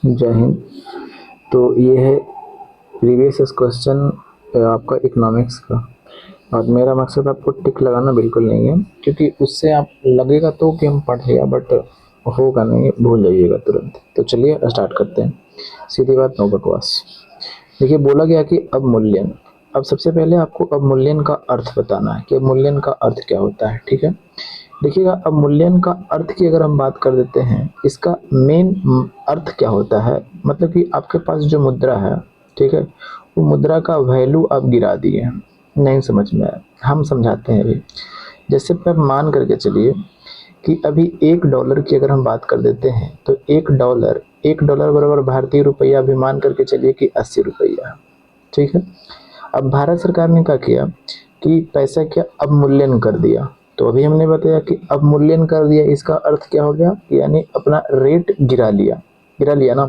जय हिंद। तो ये है प्रीवियस क्वेश्चन आपका इकोनॉमिक्स का। और मेरा मकसद आपको टिक लगाना बिल्कुल नहीं है, क्योंकि उससे आप लगेगा तो कि हम पढ़ लिया, बट होगा नहीं, भूल जाइएगा तुरंत। तो चलिए स्टार्ट करते हैं, सीधी बात, नो बकवास। देखिए, बोला गया कि अवमूल्यन। अब सबसे पहले आपको अवमूल्यन का अर्थ बताना है कि अवमूल्यन का अर्थ क्या होता है। ठीक है, देखिएगा, अवमूल्यन का अर्थ की अगर हम बात कर देते हैं, इसका मेन अर्थ क्या होता है, मतलब कि आपके पास जो मुद्रा है, ठीक है, वो मुद्रा का वैल्यू आप गिरा दिए हैं। नहीं समझ में आया, हम समझाते हैं अभी। जैसे आप मान करके चलिए कि अभी $1 की अगर हम बात कर देते हैं, तो $1 बराबर भारतीय रुपया, अभी मान करके चलिए कि 80 रुपया है। ठीक है, अब भारत सरकार ने क्या किया कि पैसा क्या अवमूल्यन कर दिया। तो अभी हमने बताया कि अवमूल्यन कर दिया, इसका अर्थ क्या हो गया, यानी अपना रेट गिरा लिया ना।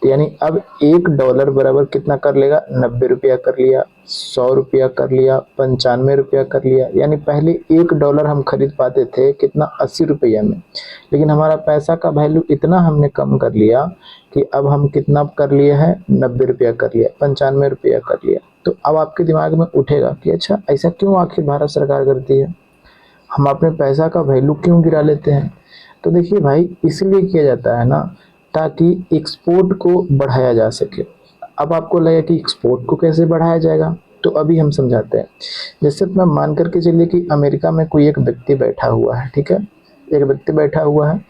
तो यानी अब $1 बराबर कितना कर लेगा, 90 रुपया कर लिया, 100 रुपया कर लिया, 95 रुपया कर लिया। यानी पहले $1 हम खरीद पाते थे कितना, 80 रुपया में, लेकिन हमारा पैसा का वैल्यू इतना हमने कम कर लिया कि अब हम कितना कर लिए हैं, 90 रुपया कर लिया, 95 रुपया कर लिया। तो अब आपके दिमाग में उठेगा कि अच्छा, ऐसा क्यों आखिर भारत सरकार करती है, हम अपने पैसा का वैल्यू क्यों गिरा लेते हैं। तो देखिए भाई, इसलिए किया जाता है ना, ताकि एक्सपोर्ट को बढ़ाया जा सके। अब आपको लगे कि एक्सपोर्ट को कैसे बढ़ाया जाएगा, तो अभी हम समझाते हैं। जैसे मैं मान करके चलिए कि अमेरिका में कोई एक व्यक्ति बैठा हुआ है, ठीक है, एक व्यक्ति बैठा हुआ है।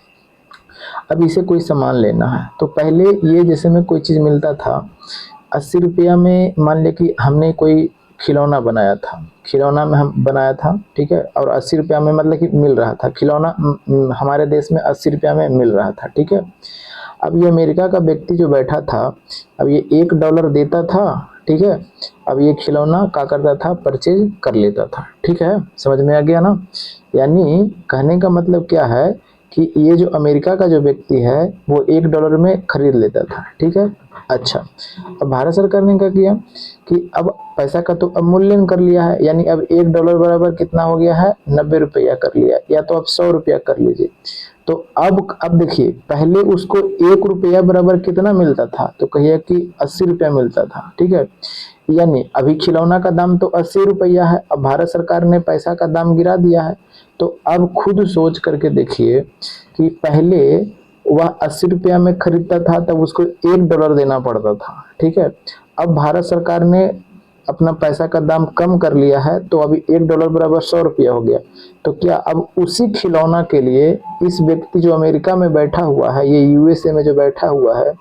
अब इसे कोई सामान लेना है, तो पहले ये जैसे में कोई चीज़ मिलता था 80 रुपया में, मान लिया कि हमने कोई खिलौना बनाया था, खिलौना में हम बनाया था, ठीक है, और 80 रुपया में मतलब कि मिल रहा था खिलौना, हमारे देश में 80 रुपया में मिल रहा था। ठीक है, अब ये अमेरिका का व्यक्ति जो बैठा था, अब ये $1 देता था, ठीक है, अब ये खिलौना क्या करता था, परचेज कर लेता था। ठीक है, समझ में आ गया ना। यानी कहने का मतलब क्या है कि ये जो अमेरिका का जो व्यक्ति है, वो $1 में खरीद लेता था। ठीक है, अच्छा, अब भारत सरकार ने क्या किया कि अब पैसा का तो अवमूल्यन कर लिया है, यानी अब $1 बराबर कितना हो गया है, 90 रुपया कर लिया, या तो अब 100 रुपया कर लीजिए। तो अब देखिए, पहले उसको $1 बराबर कितना मिलता था, तो कहिए कि 80 रुपया मिलता था। ठीक है, यानी अभी खिलौना का दाम तो 80 रुपया है, अब भारत सरकार ने पैसा का दाम गिरा दिया है। तो अब खुद सोच करके देखिए कि पहले वह 80 रुपया में खरीदता था, तब उसको $1 देना पड़ता था। ठीक है, अब भारत सरकार ने अपना पैसा का दाम कम कर लिया है, तो अभी $1 बराबर 100 रुपया हो गया। तो क्या अब उसी खिलौना के लिए इस व्यक्ति जो अमेरिका में बैठा हुआ है, ये यूएसए में जो बैठा हुआ है,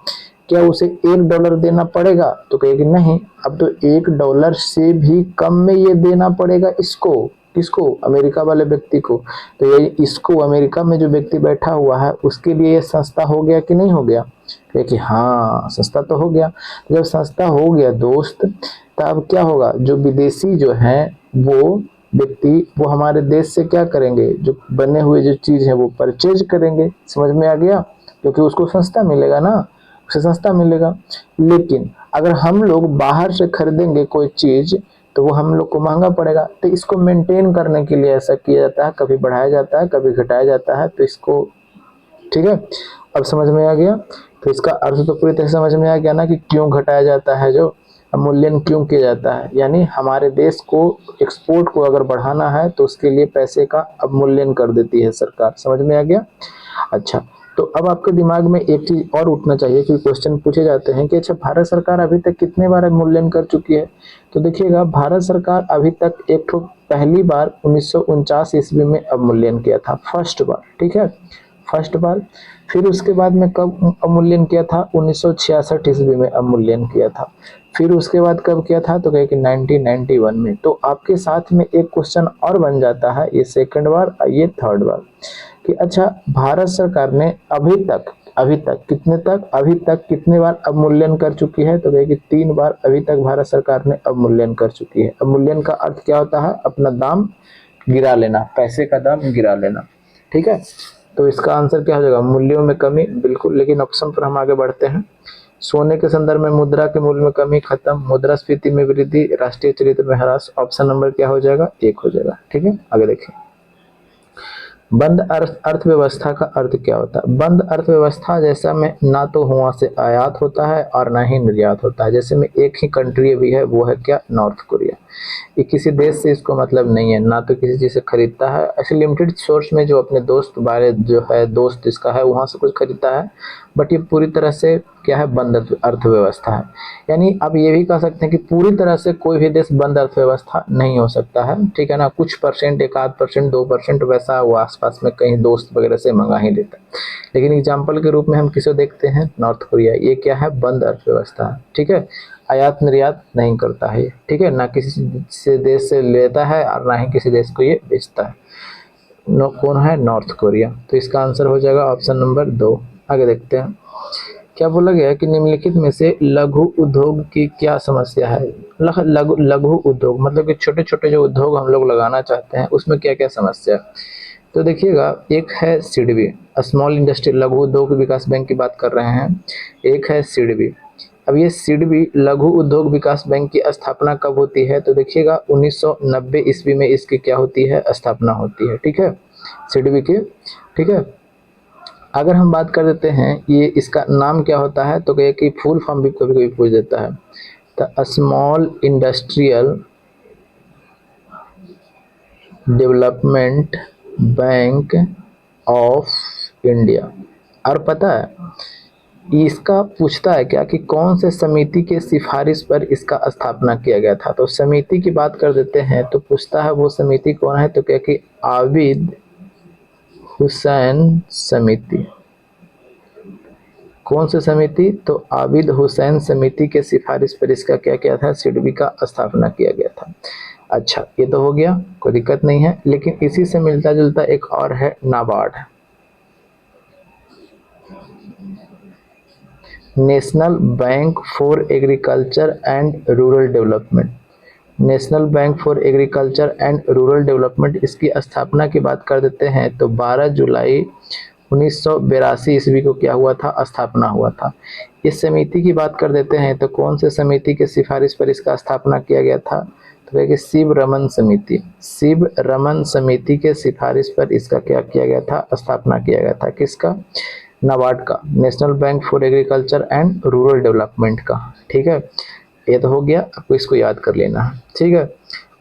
क्या उसे $1 देना पड़ेगा, तो कहेगी नहीं, अब तो $1 से भी कम में ये देना पड़ेगा इसको। किसको, अमेरिका वाले व्यक्ति को। तो ये इसको, अमेरिका में जो व्यक्ति बैठा हुआ है, उसके लिए ये सस्ता हो गया कि नहीं हो गया, कहे कि हाँ सस्ता तो हो गया। जब सस्ता हो गया दोस्त, तब क्या होगा, जो विदेशी जो है वो व्यक्ति, वो हमारे देश से क्या करेंगे, जो बने हुए जो चीज है वो परचेज करेंगे। समझ में आ गया, क्योंकि उसको सस्ता मिलेगा ना, उसे सस्ता मिलेगा। लेकिन अगर हम लोग बाहर से खरीदेंगे कोई चीज, तो वो हम लोग को महंगा पड़ेगा। तो इसको मेंटेन करने के लिए ऐसा किया जाता है, कभी बढ़ाया जाता है, कभी घटाया जाता है। तो इसको, ठीक है, अब समझ में आ गया। तो इसका अर्थ तो पूरी तरह समझ में आ गया ना कि क्यों घटाया जाता है, जो अवमूल्यन क्यों किया जाता है। यानी हमारे देश को, एक्सपोर्ट को अगर बढ़ाना है, तो उसके लिए पैसे का अवमूल्यन कर देती है सरकार। समझ में आ गया। अच्छा, तो अब आपके दिमाग में एक चीज और उठना चाहिए कि क्वेश्चन पूछे जाते हैं कि अच्छा, भारत सरकार अभी तक कितने बार अवमूल्यन कर चुकी है। तो देखिएगा, भारत सरकार अभी तक एक ठो पहली बार 1949 ईस्वी में अवमूल्यन किया था, फर्स्ट बार। ठीक है, फर्स्ट बार। फिर उसके बाद में कब अवमूल्यन किया था, 1966 ईस्वी में अवमूल्यन किया था। फिर उसके बाद कब किया था, तो कहे कि 1991 में। तो आपके साथ में एक क्वेश्चन और बन जाता है, ये सेकंड बार, ये थर्ड बार, कि अच्छा, भारत सरकार ने अभी तक कितने तक, अभी तक कितने बार अवमूल्यन कर चुकी है, तो कहेगी 3 बार अभी तक भारत सरकार ने अवमूल्यन कर चुकी है। अवमूल्यन का अर्थ क्या होता है, अपना दाम गिरा लेना, पैसे का दाम गिरा लेना। ठीक है, तो इसका आंसर क्या हो जाएगा, मूल्यों में कमी, बिल्कुल। लेकिन ऑप्शन पर हम आगे बढ़ते हैं। सोने के संदर्भ में मुद्रा के मूल्य में कमी, खत्म। मुद्रास्फीति में वृद्धि, राष्ट्रीय चरित्र में ह्रास। ऑप्शन नंबर क्या हो जाएगा, 1 हो जाएगा। ठीक है, आगे देखिए। बंद अर्थव्यवस्था का अर्थ क्या होता है? बंद अर्थव्यवस्था जैसा में ना तो वहाँ से आयात होता है और ना ही निर्यात होता है। जैसे में एक ही कंट्री अभी है, वो है क्या? North Korea. ये किसी देश से इसको मतलब नहीं है, ना तो किसी चीज़ से खरीदता है। ऐसे लिमिटेड सोर्स में जो अपने दोस्त बारे जो है, दोस्त इसका है, वहाँ से कुछ खरीदता है। बट ये पूरी तरह से क्या है? बंद अर्थव्यवस्था है। यानी अब ये भी कह सकते हैं कि पूरी तरह से कोई भी देश बंद अर्थव्यवस्था नहीं हो सकता है, ठीक है ना। कुछ परसेंट, 1-8%, 2% वैसा वो आसपास में कहीं दोस्त वगैरह से मंगा ही लेता है। लेकिन एग्जाम्पल के रूप में हम किसे देखते हैं? North Korea. ये क्या है? बंद अर्थव्यवस्था है, ठीक है। आयात निर्यात नहीं करता है, ठीक है ना। किसी से देश से लेता है और ना ही किसी देश को ये बेचता है। कौन है? North Korea. तो इसका आंसर हो जाएगा ऑप्शन नंबर 2। आगे देखते हैं क्या बोला गया है कि निम्नलिखित में से लघु उद्योग की क्या समस्या है? लघु लघु उद्योग मतलब कि छोटे छोटे जो उद्योग हम लोग लगाना चाहते हैं, उसमें क्या क्या समस्या है? तो देखिएगा, एक है सीडबी, स्मॉल इंडस्ट्री, लघु उद्योग विकास बैंक की बात कर रहे हैं। एक है सीडबी। अब ये सीडबी लघु उद्योग विकास बैंक की स्थापना कब होती है? तो देखिएगा 1990 ईस्वी में इसकी क्या होती है? स्थापना होती है, ठीक है, सीडबी की, ठीक है। अगर हम बात कर देते हैं ये इसका नाम क्या होता है, तो कहे कि फुल फॉर्म भी कभी कभी पूछ देता है, तो small industrial development bank of India. और पता है इसका पूछता है क्या कि कौन से समिति के सिफारिश पर इसका स्थापना किया गया था? तो समिति की बात कर देते हैं तो पूछता है वो समिति कौन है, तो क्या कि आबिद हुसैन समिति। कौन सी समिति? तो आबिद हुसैन समिति के सिफारिश पर इसका क्या किया था? सीडबी का स्थापना किया गया था। अच्छा, ये तो हो गया, कोई दिक्कत नहीं है। लेकिन इसी से मिलता जुलता एक और है, NABARD, national bank for agriculture and rural development. National bank for agriculture and rural development, इसकी स्थापना की बात कर देते हैं तो 12 जुलाई 1982 ईस्वी को क्या हुआ था? स्थापना हुआ था। इस समिति की बात कर देते हैं तो कौन से समिति के सिफारिश पर इसका स्थापना किया गया था? तो देखिए शिव रमन समिति। शिव रमन समिति के सिफारिश पर इसका क्या किया गया था? स्थापना किया गया था। किसका? नाबार्ड का, national bank for agriculture and rural development का, ठीक है। ये तो हो गया, आपको इसको याद कर लेना है, ठीक है।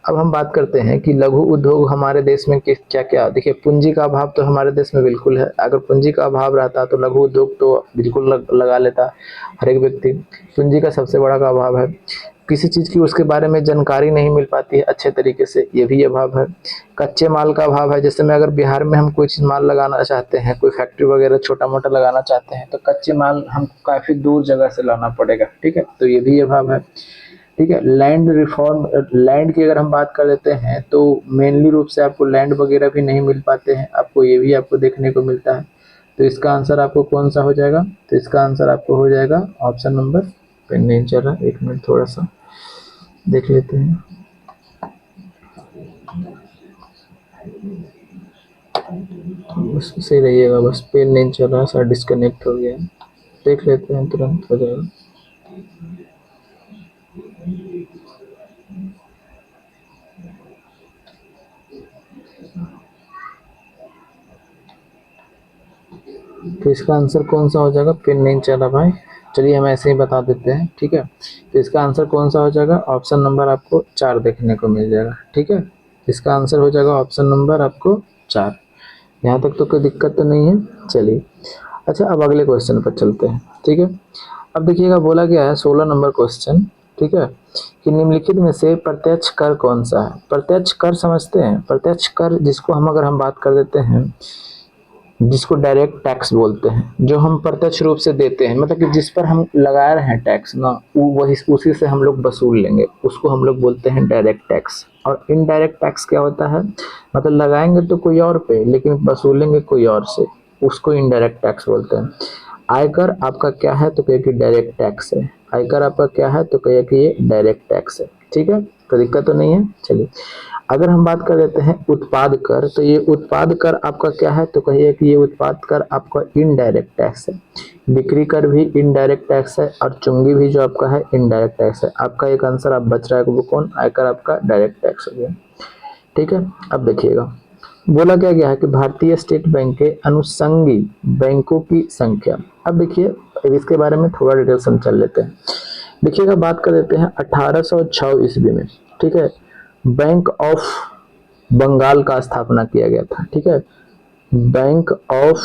अब हम बात करते हैं कि लघु उद्योग हमारे देश में क्या क्या। देखिए, पूंजी का अभाव तो हमारे देश में बिल्कुल है। अगर पूंजी का अभाव रहता तो लघु उद्योग तो बिल्कुल लगा लेता हर एक व्यक्ति। पूंजी का सबसे बड़ा का अभाव है। किसी चीज़ की उसके बारे में जानकारी नहीं मिल पाती है अच्छे तरीके से, ये भी अभाव है। कच्चे माल का अभाव है। जैसे में अगर बिहार में हम कोई चीज़ माल लगाना चाहते हैं, कोई फैक्ट्री वगैरह छोटा मोटा लगाना चाहते हैं, तो कच्चे माल हमको काफ़ी दूर जगह से लाना पड़ेगा, ठीक है, तो ये भी अभाव है, ठीक है। लैंड रिफॉर्म, लैंड की अगर हम बात कर लेते हैं तो मेनली रूप से आपको लैंड वगैरह भी नहीं मिल पाते हैं, आपको ये भी आपको देखने को मिलता है। तो इसका आंसर आपको कौन सा हो जाएगा? तो इसका आंसर आपको हो जाएगा ऑप्शन नंबर, पेन नहीं चल रहा, एक मिनट थोड़ा सा देख लेते हैं। बस सही रहिएगा, बस पेन नहीं चल रहा, सर डिस्कनेक्ट हो गया, देख लेते हैं, तुरंत हो जाएगा। तो इसका आंसर कौन सा हो जाएगा? पेन नहीं चला भाई, चलिए हम ऐसे ही बता देते हैं, ठीक है। तो इसका आंसर कौन सा हो जाएगा? ऑप्शन नंबर आपको 4 देखने को मिल जाएगा, ठीक है। इसका आंसर हो जाएगा ऑप्शन नंबर आपको 4। यहाँ तक तो कोई दिक्कत तो नहीं है, चलिए। अच्छा, अब अगले क्वेश्चन पर चलते हैं, ठीक है। अब देखिएगा बोला गया है 16 नंबर क्वेश्चन, ठीक है, कि निम्नलिखित में से प्रत्यक्ष कर कौन सा है? प्रत्यक्ष कर समझते हैं? प्रत्यक्ष कर जिसको हम अगर हम बात कर देते हैं, जिसको डायरेक्ट टैक्स बोलते हैं, जो हम प्रत्यक्ष रूप से देते हैं, मतलब कि जिस पर हम लगा रहे हैं टैक्स ना, वही उसी से हम लोग वसूल लेंगे, उसको हम लोग बोलते हैं डायरेक्ट टैक्स। और इनडायरेक्ट टैक्स क्या होता है? मतलब लगाएंगे तो कोई और पे, लेकिन वसूलेंगे कोई और से, उसको इनडायरेक्ट टैक्स बोलते हैं। आयकर आपका क्या है? तो कहिए कि डायरेक्ट टैक्स है। आयकर आपका क्या है? तो कहिए कि ये डायरेक्ट टैक्स है, ठीक है, तो दिक्कत तो नहीं है। चलिए, अगर हम बात कर लेते हैं उत्पाद कर, तो ये उत्पाद कर आपका क्या है? तो कहिए कि ये उत्पाद कर आपका इनडायरेक्ट टैक्स है। बिक्री कर भी इनडायरेक्ट टैक्स है, और चुंगी भी जो आपका है इनडायरेक्ट टैक्स है। आपका एक आंसर आप बच रहा है वो कौन? आयकर आपका डायरेक्ट टैक्स हो गया, ठीक है। अब देखिएगा, बोला क्या गया है कि भारतीय स्टेट बैंक के अनुषंगी बैंकों की संख्या। अब देखिए, अब इसके बारे में थोड़ा डिटेल समझ लेते हैं। देखिएगा, बात कर लेते हैं 1806 ईस्वी में, ठीक है, बैंक ऑफ बंगाल का स्थापना किया गया था। ठीक है, बैंक ऑफ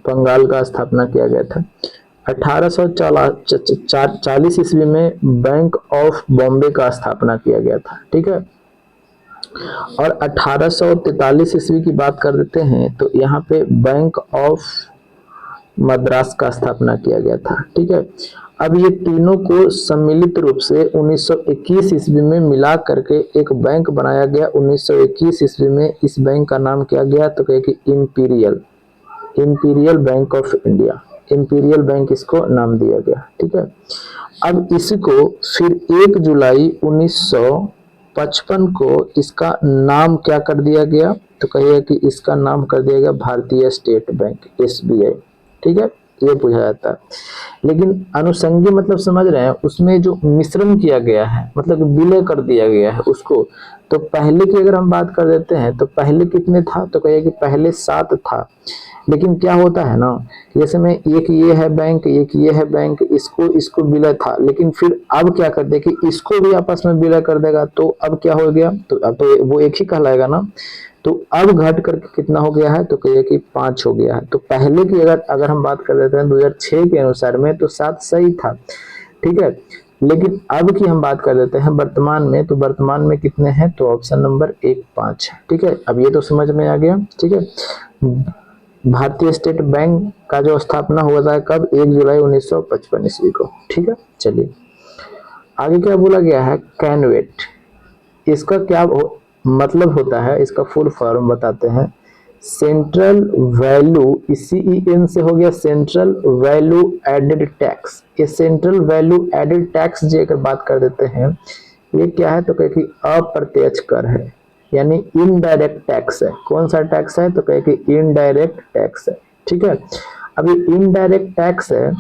बंगाल का स्थापना किया गया था। 1840 ईस्वी में बैंक ऑफ बॉम्बे का स्थापना किया गया था। ठीक है, और 1843 ईस्वी की बात कर देते हैं तो यहाँ पे बैंक ऑफ मद्रास का स्थापना किया गया था। ठीक है, अब ये तीनों को सम्मिलित रूप से 1921 ईस्वी में मिला करके एक बैंक बनाया गया। 1921 ईस्वी में इस बैंक का नाम क्या गया तो कहे कि imperial, imperial bank of India, imperial bank इसको नाम दिया गया। ठीक है, अब इसको फिर 1 जुलाई 1955 को इसका नाम क्या कर दिया गया तो कहिए कि इसका नाम कर दिया गया भारतीय स्टेट बैंक, SBI। ठीक है, ये पूछा जाता है। लेकिन अनुषंगी मतलब समझ रहे हैं, उसमें जो मिश्रण किया गया है मतलब विलय कर दिया गया है उसको। तो पहले की अगर हम बात कर देते हैं तो पहले कितने था तो कहिए कि पहले 7 था। लेकिन क्या होता है ना, जैसे में एक ये है बैंक, एक ये है बैंक, इसको विलय था, लेकिन फिर अब क्या कर दे कि इसको भी आपस में विलय कर देगा। तो अब क्या हो गया तो अब तो वो एक ही कहलाएगा ना। तो अब घट करके कितना हो गया है तो कहिए कि 5 हो गया है। तो पहले की अगर हम बात कर लेते हैं 2006 के अनुसार में तो 7 सही था। ठीक है, लेकिन अब की हम बात कर लेते हैं वर्तमान में, तो वर्तमान में कितने हैं तो ऑप्शन नंबर 1 5 है। ठीक है, अब ये तो समझ में आ गया। ठीक है, भारतीय स्टेट बैंक का जो स्थापना हुआ था कब 1 जुलाई 1955 ईस्वी को। ठीक है, चलिए आगे क्या बोला गया है, कैनवेट, इसका क्या मतलब होता है, इसका फुल फॉर्म बताते हैं। सेंट्रल वैल्यू, CEN से हो गया सेंट्रल वैल्यू एडेड टैक्स। ये सेंट्रल वैल्यू एडेड टैक्स जो अगर बात कर देते हैं ये क्या है तो कहे कि अप्रत्यक्ष कर है, यानी इनडायरेक्ट टैक्स है। कौन सा टैक्स है तो कहे कि इनडायरेक्ट टैक्स है। ठीक है, अभी इनडायरेक्ट टैक्स है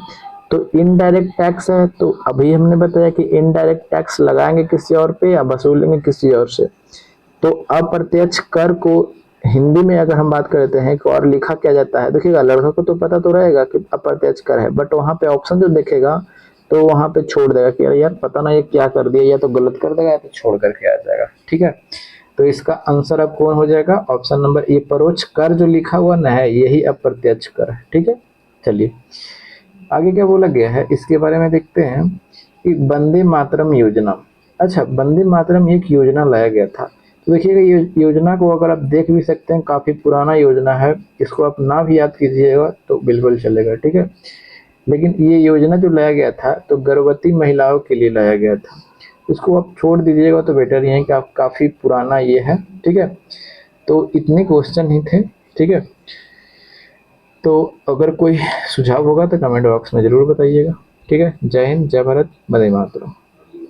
तो इनडायरेक्ट टैक्स है तो अभी हमने बताया कि इनडायरेक्ट टैक्स लगाएंगे किसी और पे या वसूलेंगे किसी और से। तो अप्रत्यक्ष कर को हिंदी में अगर हम बात करते हैं कि और लिखा क्या जाता है, देखिएगा लड़का को तो पता तो रहेगा कि अप्रत्यक्ष कर है, बट वहां पे ऑप्शन जो देखेगा तो वहां पे छोड़ देगा कि यार पता ना ये क्या कर दिया, या तो गलत कर देगा या तो छोड़ करके आ जाएगा। ठीक है, तो इसका आंसर अब कौन हो जाएगा, ऑप्शन नंबर ए, परोक्ष कर जो लिखा हुआ ना है यही अप्रत्यक्ष कर है। ठीक है, चलिए आगे क्या बोला गया है इसके बारे में देखते हैं कि वंदे मातरम योजना। अच्छा, वंदे मातरम एक योजना लाया गया था। तो देखिएगा ये योजना को अगर आप देख भी सकते हैं, काफी पुराना योजना है, इसको आप ना भी याद कीजिएगा तो बिल्कुल चलेगा। ठीक है, लेकिन ये योजना जो लाया गया था तो गर्भवती महिलाओं के लिए लाया गया था। इसको आप छोड़ दीजिएगा तो बेटर ये है कि आप काफी पुराना ये है। ठीक है, तो इतने क्वेश्चन ही थे। ठीक है, तो अगर कोई सुझाव होगा तो कमेंट बॉक्स में जरूर बताइएगा। ठीक है, जय हिंद, जय भारत, वंदे मातरम।